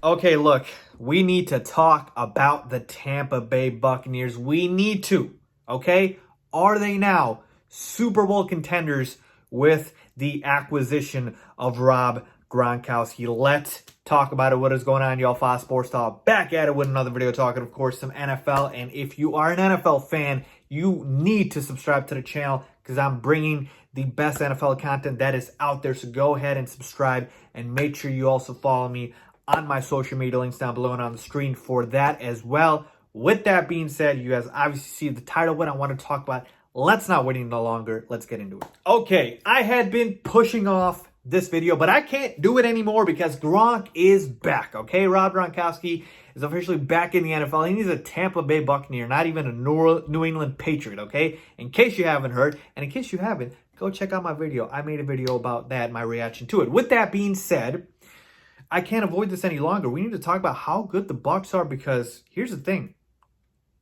Okay, look, we need to talk about the Tampa Bay Buccaneers. We need to, okay? Are they now Super Bowl contenders with the acquisition of Rob Gronkowski? Let's talk about it. What is going on, y'all? FaizSportsTalk back at it with another video talking, of course, some NFL. And if you are an NFL fan, you need to subscribe to the channel because I'm bringing the best NFL content that is out there. So go ahead and subscribe and make sure you also follow me on my social media links down below and on the screen for that as well. With that being said, you guys obviously see the title, what I want to talk about. Let's not wait any longer. Let's get into it. Okay, I had been pushing off this video, but I can't do it anymore because Gronk is back, okay? Rob Gronkowski is officially back in the NFL, and he's a Tampa Bay Buccaneer, not even a New England Patriot, okay? In case you haven't heard, and in case you haven't, go check out my video. I made a video about that, my reaction to it. With that being said, I can't avoid this any longer. We need to talk about how good the Bucs are because here's the thing.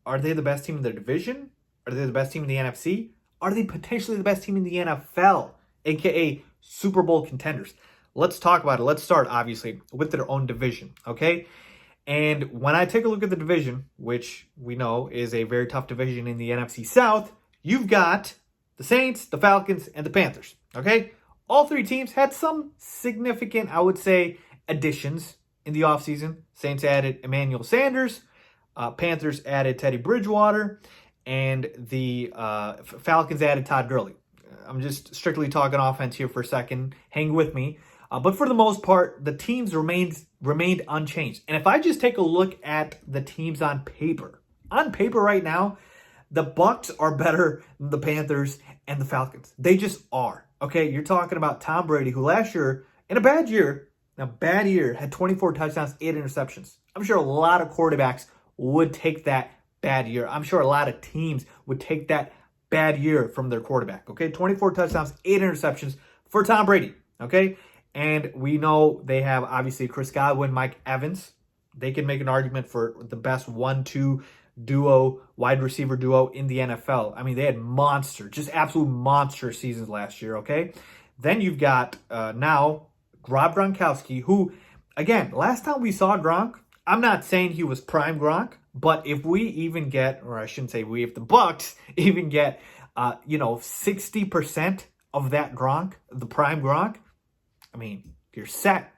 Are they the best team in their division? Are they the best team in the NFC? Are they potentially the best team in the NFL, aka Super Bowl contenders? Let's talk about it. Let's start, obviously, with their own division, okay? And when I take a look at the division, which we know is a very tough division in the NFC South, you've got the Saints, the Falcons, and the Panthers, okay? All three teams had some significant, I would say, additions in the offseason. Saints added Emmanuel Sanders. Panthers added Teddy Bridgewater. And the Falcons added Todd Gurley. I'm just strictly talking offense here for a second. Hang with me. But for the most part, the teams remained unchanged. And if I just take a look at the teams on paper right now, the Bucs are better than the Panthers and the Falcons. They just are. Okay, you're talking about Tom Brady, who last year, in a bad year, had 24 touchdowns, 8 interceptions. I'm sure a lot of quarterbacks would take that bad year. I'm sure a lot of teams would take that bad year from their quarterback. Okay, 24 touchdowns, 8 interceptions for Tom Brady. Okay, and we know they have obviously Chris Godwin, Mike Evans. They can make an argument for the best 1-2 duo, wide receiver duo in the NFL. I mean, they had just absolute monster seasons last year. Okay, then you've got now Rob Gronkowski, who, again, last time we saw Gronk, I'm not saying he was prime Gronk, but if we even get, or I shouldn't say we, if the Bucs even get, 60% of that Gronk, the prime Gronk, I mean, you're set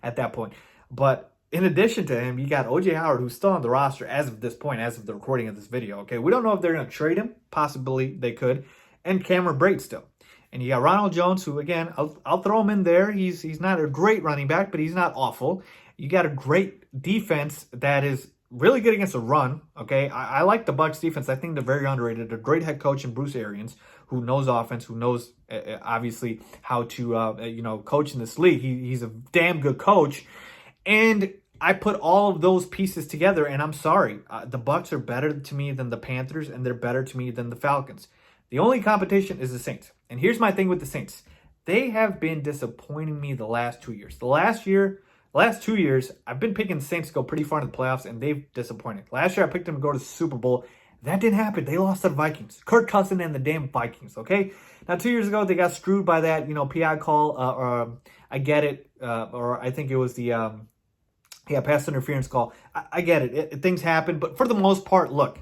at that point. But in addition to him, you got O.J. Howard, who's still on the roster as of this point, as of the recording of this video, okay? We don't know if they're going to trade him. Possibly they could. And Cameron Brate still. And you got Ronald Jones, who, again, I'll throw him in there. He's not a great running back, but he's not awful. You got a great defense that is really good against a run, okay? I like the Bucs defense. I think they're very underrated. A great head coach in Bruce Arians, who knows offense, who knows, obviously, how to, coach in this league. He's a damn good coach. And I put all of those pieces together, and I'm sorry. The Bucs are better to me than the Panthers, and they're better to me than the Falcons. The only competition is the Saints. And here's my thing with the Saints. They have been disappointing me the last 2 years. The last 2 years, I've been picking the Saints to go pretty far in the playoffs, and they've disappointed. Last year, I picked them to go to the Super Bowl. That didn't happen. They lost to the Vikings. Kirk Cousins and the damn Vikings, okay? Now, 2 years ago, they got screwed by that, PI call, or I get it, or I think it was the, pass interference call. I get it. Things happen, but for the most part, look,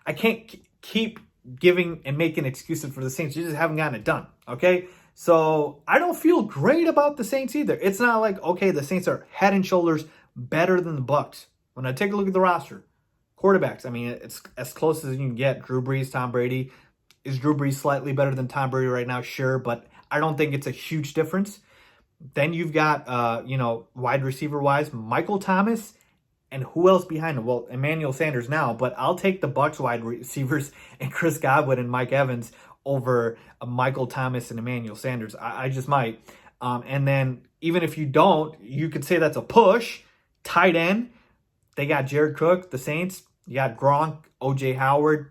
I can't keep giving and making excuses for the Saints. You just haven't gotten it done, okay? So I don't feel great about the Saints either. It's not like, okay, the Saints are head and shoulders better than the Bucs. When I take a look at the roster, quarterbacks, I mean, it's as close as you can get. Drew Brees, Tom Brady. Is Drew Brees slightly better than Tom Brady right now? Sure, but I don't think it's a huge difference. Then you've got, wide receiver-wise, Michael Thomas. And who else behind him? Well, Emmanuel Sanders now, but I'll take the Bucs wide receivers and Chris Godwin and Mike Evans over Michael Thomas and Emmanuel Sanders. I just might. And then even if you don't, you could say that's a push. Tight end, they got Jared Cook, the Saints. You got Gronk, O.J. Howard,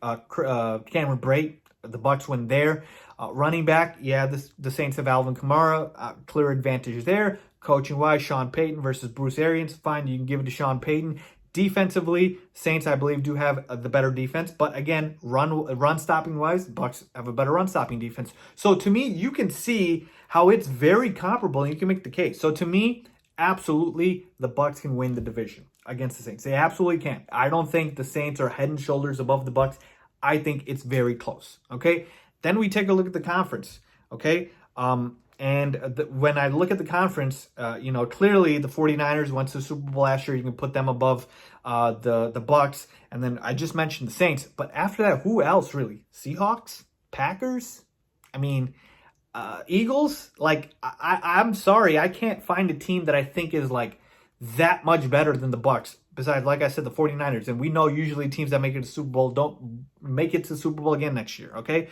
Cameron Brate. The Bucs win there. Running back, the Saints have Alvin Kamara. Clear advantage there. Coaching-wise, Sean Payton versus Bruce Arians. Fine, you can give it to Sean Payton. Defensively, Saints, I believe, do have the better defense. But again, run-stopping-wise, Bucs have a better run-stopping defense. So to me, you can see how it's very comparable, and you can make the case. So to me, absolutely, the Bucs can win the division against the Saints. They absolutely can. I don't think the Saints are head and shoulders above the Bucs. I think it's very close. Okay. Then we take a look at the conference. Okay. When I look at the conference, clearly the 49ers went to the Super Bowl last year. You can put them above the Bucs. And then I just mentioned the Saints. But after that, who else really? Seahawks? Packers? I mean, Eagles? Like, I'm sorry. I can't find a team that I think is like that much better than the Bucs. Besides, like I said, the 49ers. And we know usually teams that make it to the Super Bowl don't make it to the Super Bowl again next year. Okay?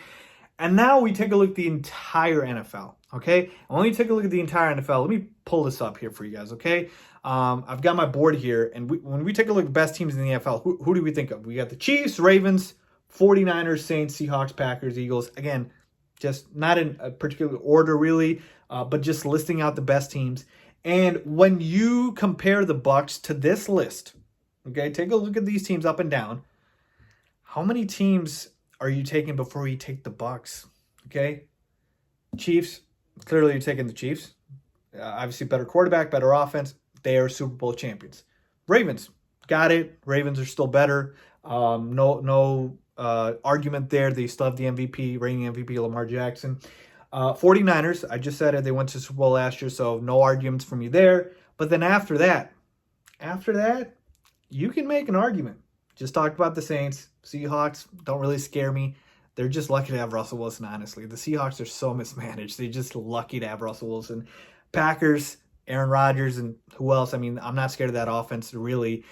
And now we take a look at the entire NFL, okay? And when we take a look at the entire NFL, let me pull this up here for you guys, okay? I've got my board here, and when we take a look at the best teams in the NFL, who do we think of? We got the Chiefs, Ravens, 49ers, Saints, Seahawks, Packers, Eagles. Again, just not in a particular order, really, but just listing out the best teams. And when you compare the Bucs to this list, okay, take a look at these teams up and down. How many teams are you taking before you take the Bucs? Okay, Chiefs. Clearly, you're taking the Chiefs. Obviously, better quarterback, better offense. They are Super Bowl champions. Ravens, got it. Ravens are still better. No argument there. They still have the MVP, reigning MVP, Lamar Jackson. 49ers. I just said it. They went to Super Bowl last year, so no arguments from you there. But then after that, you can make an argument. Just talked about the Saints. Seahawks don't really scare me. They're just lucky to have Russell Wilson, honestly. The Seahawks are so mismanaged. They're just lucky to have Russell Wilson. Packers, Aaron Rodgers, and who else? I mean, I'm not scared of that offense, really.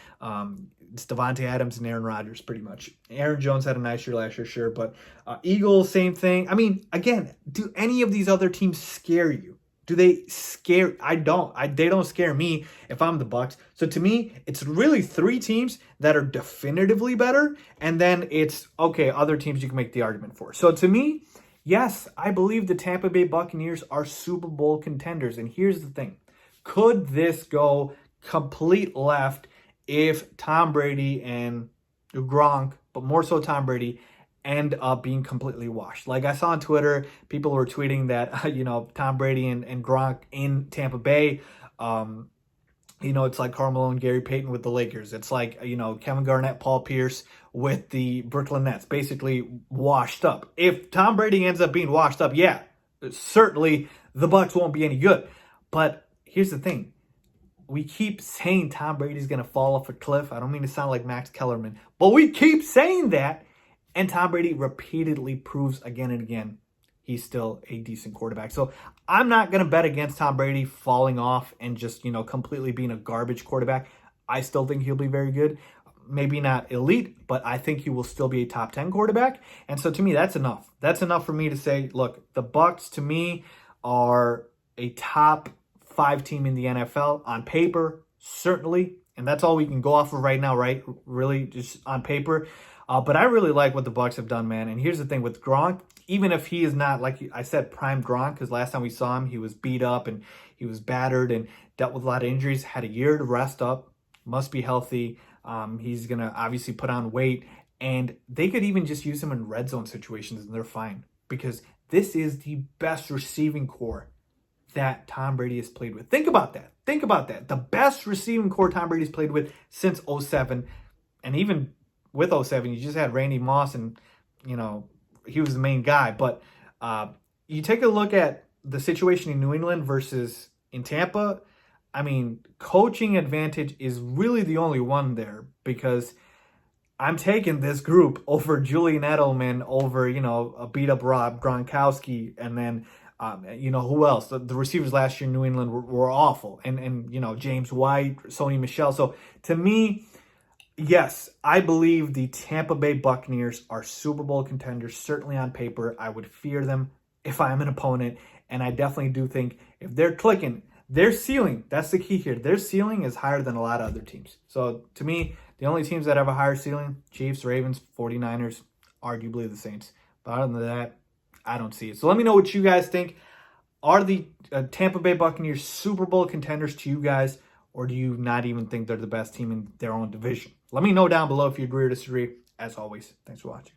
It's Devontae Adams and Aaron Rodgers, pretty much. Aaron Jones had a nice year last year, sure. But Eagles, same thing. I mean, again, do any of these other teams scare you? Do they scare? I don't. They don't scare me if I'm the Bucs. So to me, it's really three teams that are definitively better, and then it's okay. Other teams you can make the argument for. So to me, yes, I believe the Tampa Bay Buccaneers are Super Bowl contenders. And here's the thing: could this go complete left if Tom Brady and Gronk, but more so Tom Brady, end up being completely washed? Like I saw on Twitter, people were tweeting that, Tom Brady and Gronk in Tampa Bay, it's like Carmelo and Gary Payton with the Lakers. It's like, Kevin Garnett, Paul Pierce with the Brooklyn Nets, basically washed up. If Tom Brady ends up being washed up, yeah, certainly the Bucs won't be any good. But here's the thing. We keep saying Tom Brady's going to fall off a cliff. I don't mean to sound like Max Kellerman, but we keep saying that. And Tom Brady repeatedly proves again and again he's still a decent quarterback. So I'm not going to bet against Tom Brady falling off and just, completely being a garbage quarterback. I still think he'll be very good. Maybe not elite, but I think he will still be a top 10 quarterback. And so to me, that's enough. That's enough for me to say, look, the Bucs to me are a top 5 team in the NFL on paper, certainly. And that's all we can go off of right now, right? Really just on paper. But I really like what the Bucs have done, man. And here's the thing with Gronk, even if he is not, like I said, prime Gronk, because last time we saw him, he was beat up and he was battered and dealt with a lot of injuries, had a year to rest up, must be healthy. He's going to obviously put on weight. And they could even just use him in red zone situations and they're fine. Because this is the best receiving core that Tom Brady has played with. Think about that. The best receiving core Tom Brady's played with since 2007. And even with 2007, you just had Randy Moss and, he was the main guy. But you take a look at the situation in New England versus in Tampa. I mean, coaching advantage is really the only one there because I'm taking this group over Julian Edelman, over, a beat-up Rob Gronkowski, and then, who else? The receivers last year in New England were awful. And James White, Sony Michel. So to me, yes, I believe the Tampa Bay Buccaneers are Super Bowl contenders, certainly on paper. I would fear them if I'm an opponent. And I definitely do think if they're clicking, their ceiling, that's the key here. Their ceiling is higher than a lot of other teams. So to me, the only teams that have a higher ceiling, Chiefs, Ravens, 49ers, arguably the Saints. But other than that, I don't see it. So let me know what you guys think. Are the Tampa Bay Buccaneers Super Bowl contenders to you guys, or do you not even think they're the best team in their own division? Let me know down below if you agree or disagree. As always, thanks for watching.